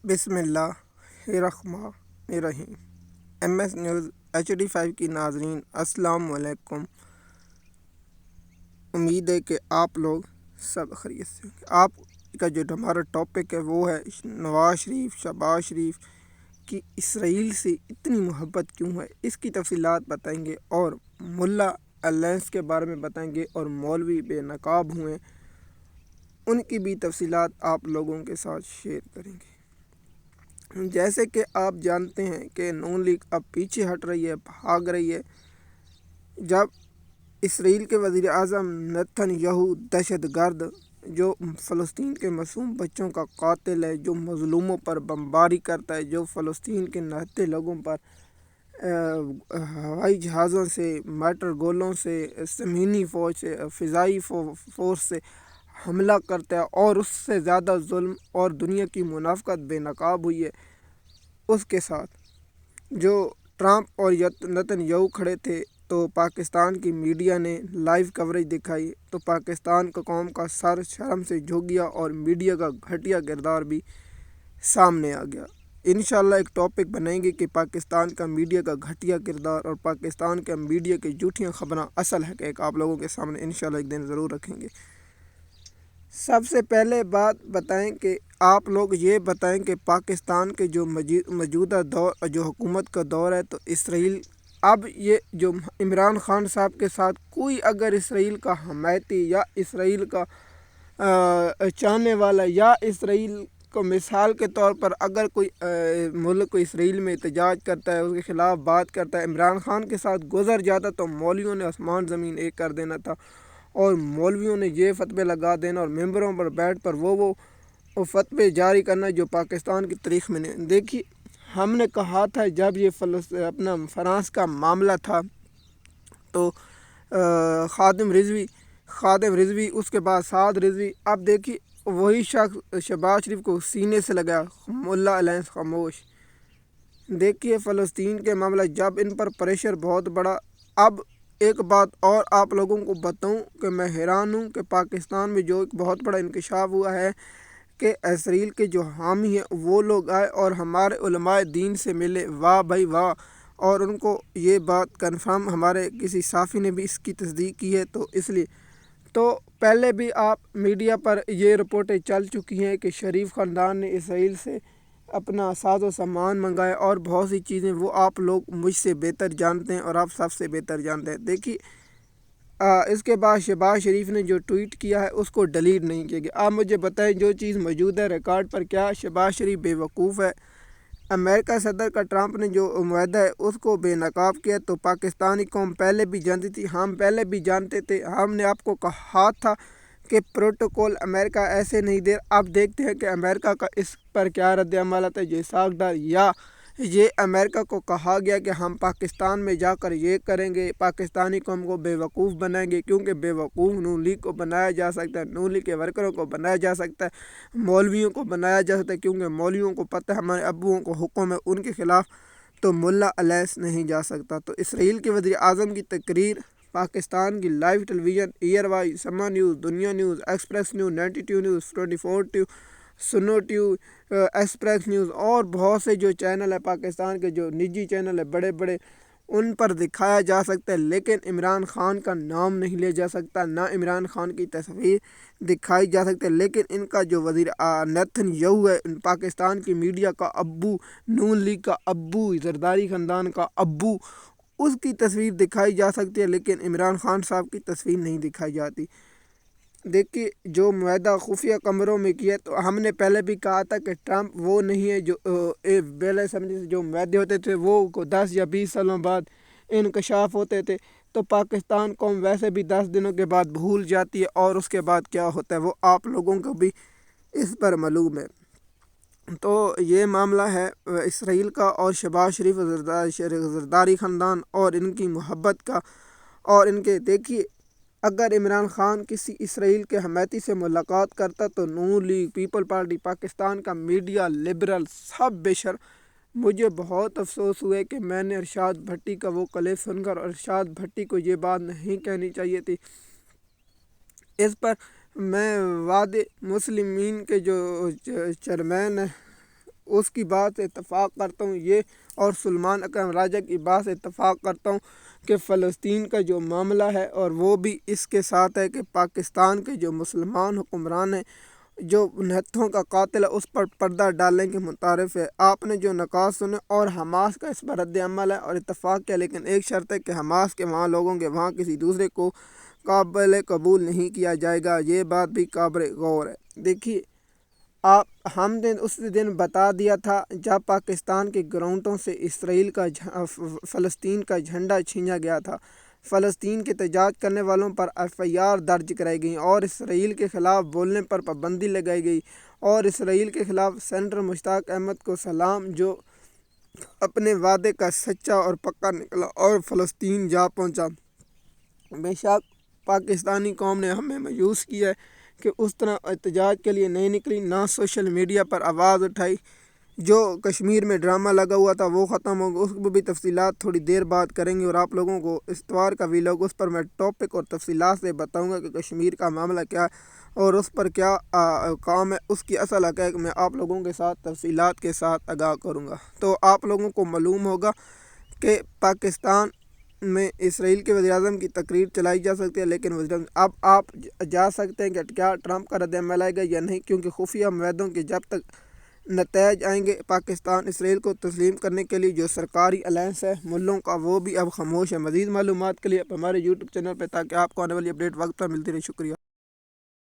بسم اللہ الرحمن الرحیم۔ ایم ایس نیوز HD5 کی ناظرین السلام علیکم۔ امید ہے کہ آپ لوگ سب خیریت سے ہوں گے۔ آپ کا جو ہمارا ٹاپک ہے وہ ہے نواز شریف شہباز شریف کی اسرائیل سے اتنی محبت کیوں ہے، اس کی تفصیلات بتائیں گے، اور ملا الائنس کے بارے میں بتائیں گے، اور مولوی بے نقاب ہوئے ان کی بھی تفصیلات آپ لوگوں کے ساتھ شیئر کریں گے۔ جیسے کہ آپ جانتے ہیں کہ نون لیگ اب پیچھے ہٹ رہی ہے، بھاگ رہی ہے۔ جب اسرائیل کے وزیر اعظم نیتن یاہو دہشت گرد جو فلسطین کے معصوم بچوں کا قاتل ہے، جو مظلوموں پر بمباری کرتا ہے، جو فلسطین کے نہتے لوگوں پر ہوائی جہازوں سے، میٹر گولوں سے، زمینی فوج سے، فضائی فورس سے حملہ کرتا ہے، اور اس سے زیادہ ظلم اور دنیا کی منافقت بے نقاب ہوئی ہے، اس کے ساتھ جو ٹرمپ اور نیتن یاہو کھڑے تھے، تو پاکستان کی میڈیا نے لائیو کوریج دکھائی، تو پاکستان کا قوم کا سر شرم سے جھک گیا، اور میڈیا کا گھٹیا کردار بھی سامنے آ گیا۔ انشاءاللہ ایک ٹاپک بنائیں گے کہ پاکستان کا میڈیا کا گھٹیا کردار اور پاکستان کا میڈیا کی جھوٹیاں خبریں اصل حقائق آپ لوگوں کے سامنے انشاءاللہ ایک دن ضرور رکھیں گے۔ سب سے پہلے بات بتائیں کہ آپ لوگ یہ بتائیں کہ پاکستان کے جو موجودہ دور جو حکومت کا دور ہے، تو اسرائیل اب یہ جو عمران خان صاحب کے ساتھ کوئی اگر اسرائیل کا حمایتی یا اسرائیل کا چاہنے والا یا اسرائیل کو مثال کے طور پر اگر کوئی ملک کو اسرائیل میں احتجاج کرتا ہے، اس کے خلاف بات کرتا ہے، عمران خان کے ساتھ گزر جاتا، تو مولویوں نے آسمان زمین ایک کر دینا تھا، اور مولویوں نے یہ فتوے لگا دینا، اور ممبروں پر بیٹھ پر وہ فتوے جاری کرنا جو پاکستان کی تاریخ میں نہیں دیکھی۔ ہم نے کہا تھا جب یہ اپنا فرانس کا معاملہ تھا، تو خادم رضوی اس کے بعد سعد رضوی، اب دیکھیے وہی شخص شہباز شریف کو سینے سے لگا، ملا الائنس خاموش۔ دیکھیے فلسطین کے معاملہ جب ان پر پریشر بہت بڑا، اب ایک بات اور آپ لوگوں کو بتاؤں کہ میں حیران ہوں کہ پاکستان میں جو ایک بہت بڑا انکشاف ہوا ہے کہ اسرائیل کے جو حامی ہیں وہ لوگ آئے اور ہمارے علماء دین سے ملے، واہ بھائی واہ، اور ان کو یہ بات کنفرم ہمارے کسی صحافی نے بھی اس کی تصدیق کی ہے، تو اس لیے تو پہلے بھی آپ میڈیا پر یہ رپورٹیں چل چکی ہیں کہ شریف خاندان نے اسرائیل سے اپنا ساز و سامان منگائے، اور بہت سی چیزیں وہ آپ لوگ مجھ سے بہتر جانتے ہیں، اور آپ سب سے بہتر جانتے ہیں۔ دیکھیے اس کے بعد شہباز شریف نے جو ٹویٹ کیا ہے اس کو ڈیلیٹ نہیں کیا گیا۔ آپ مجھے بتائیں جو چیز موجود ہے ریکارڈ پر، کیا شہباز شریف بے وقوف ہے؟ امریکہ صدر کا ٹرمپ نے جو معاہدہ ہے اس کو بے نقاب کیا، تو پاکستانی قوم پہلے بھی جانتی تھی، ہم پہلے بھی جانتے تھے، ہم نے آپ کو کہا تھا کہ پروٹوکول امریکہ ایسے نہیں دے۔ اب دیکھتے ہیں کہ امریکہ کا اس پر کیا رد عمل ہے، یہ ساکھ ڈال، یا یہ امریکہ کو کہا گیا کہ ہم پاکستان میں جا کر یہ کریں گے، پاکستانی قوم کو بے وقوف بنائیں گے، کیونکہ بے وقوف نون لیگ کو بنایا جا سکتا ہے، نون لیگ کے ورکروں کو بنایا جا سکتا ہے، مولویوں کو بنایا جا سکتا ہے، کیونکہ مولویوں کو پتہ ہے ہمارے ابوؤں کو حکم ہے ان کے خلاف تو ملا الائنس نہیں جا سکتا۔ تو اسرائیل کے وزیر اعظم کی تقریر پاکستان کی لائیو ٹیلی ویژن، ایئر وائی، سما نیوز، دنیا نیوز، ایکسپریس نیوز، 92 نیوز، 24 ٹیو، سنو ٹیو، ایکسپریس نیوز، اور بہت سے جو چینل ہے پاکستان کے جو نجی چینل ہے بڑے بڑے، ان پر دکھایا جا سکتا ہے، لیکن عمران خان کا نام نہیں لیا جا سکتا، نہ عمران خان کی تصویر دکھائی جا سکتی ہے، لیکن ان کا جو وزیر نیتن یاہو ہے، پاکستان کی میڈیا کا ابو، نون لیگ کا ابو، زرداری خاندان کا ابو، اس کی تصویر دکھائی جا سکتی ہے، لیکن عمران خان صاحب کی تصویر نہیں دکھائی جاتی۔ دیکھیے جو معاہدہ خفیہ کمروں میں کیا، تو ہم نے پہلے بھی کہا تھا کہ ٹرمپ وہ نہیں ہے جو بیلے سمجھے جو معاہدے ہوتے تھے وہ 10 یا 20 سالوں بعد انکشاف ہوتے تھے، تو پاکستان قوم ویسے بھی 10 دنوں کے بعد بھول جاتی ہے، اور اس کے بعد کیا ہوتا ہے وہ آپ لوگوں کو بھی اس پر معلوم ہے۔ تو یہ معاملہ ہے اسرائیل کا اور شہباز شریف زرداری خاندان اور ان کی محبت کا، اور ان کے دیکھیے اگر عمران خان کسی اسرائیل کے حمایتی سے ملاقات کرتا تو نون لیگ، پیپل پارٹی، پاکستان کا میڈیا، لبرل سب بے شر۔ مجھے بہت افسوس ہوئے کہ میں نے ارشاد بھٹی کا وہ کلپ سن کر، ارشاد بھٹی کو یہ بات نہیں کہنی چاہیے تھی۔ اس پر میں واد مسلمین کے جو چیئرمین ہیں اس کی بات سے اتفاق کرتا ہوں یہ، اور سلمان اکرم راجہ کی بات سے اتفاق کرتا ہوں کہ فلسطین کا جو معاملہ ہے اور وہ بھی اس کے ساتھ ہے کہ پاکستان کے جو مسلمان حکمران ہیں جو نہتھوں کا قاتل ہے اس پر پردہ ڈالنے کے متعارف ہے۔ آپ نے جو نکات سنے اور حماس کا اس پر رد عمل ہے اور اتفاق کیا، لیکن ایک شرط ہے کہ حماس کے وہاں لوگوں کے وہاں کسی دوسرے کو قابل قبول نہیں کیا جائے گا۔ یہ بات بھی قابل غور ہے۔ دیکھیے ہم نے اس دن بتا دیا تھا جب پاکستان کے گراؤنڈوں سے اسرائیل کا فلسطین کا جھنڈا چھینا گیا تھا، فلسطین کے احتجاج کرنے والوں پر FIR درج کرائی گئی اور اسرائیل کے خلاف بولنے پر پابندی لگائی گئی، اور اسرائیل کے خلاف سینیٹر مشتاق احمد کو سلام جو اپنے وعدے کا سچا اور پکا نکلا اور فلسطین جا پہنچا۔ بے شک پاکستانی قوم نے ہمیں مایوس کیا ہے کہ اس طرح احتجاج کے لیے نہیں نکلی، نہ سوشل میڈیا پر آواز اٹھائی۔ جو کشمیر میں ڈرامہ لگا ہوا تھا وہ ختم ہو گیا، اس کو بھی تفصیلات تھوڑی دیر بعد کریں گے، اور آپ لوگوں کو اتوار کا ویلاگ اس پر میں ٹاپک اور تفصیلات سے بتاؤں گا کہ کشمیر کا معاملہ کیا ہے اور اس پر کیا کام ہے، اس کی اصل حقائق میں آپ لوگوں کے ساتھ تفصیلات کے ساتھ آگاہ کروں گا۔ تو آپ لوگوں کو معلوم ہوگا کہ پاکستان میں اسرائیل کے وزیر اعظم کی تقریر چلائی جا سکتی ہے، لیکن وزیر اعظم اب آپ جا سکتے ہیں کہ کیا ٹرمپ کا رد عمل آئے گا یا نہیں، کیونکہ خفیہ معاہدوں کے جب تک نتائج آئیں گے پاکستان اسرائیل کو تسلیم کرنے کے لیے جو سرکاری الائنس ہے ملوں کا وہ بھی اب خاموش ہے۔ مزید معلومات کے لیے آپ ہمارے YouTube چینل پہ تاکہ آپ کو آنے والی اپڈیٹ وقت پر ملتی رہے۔ شکریہ۔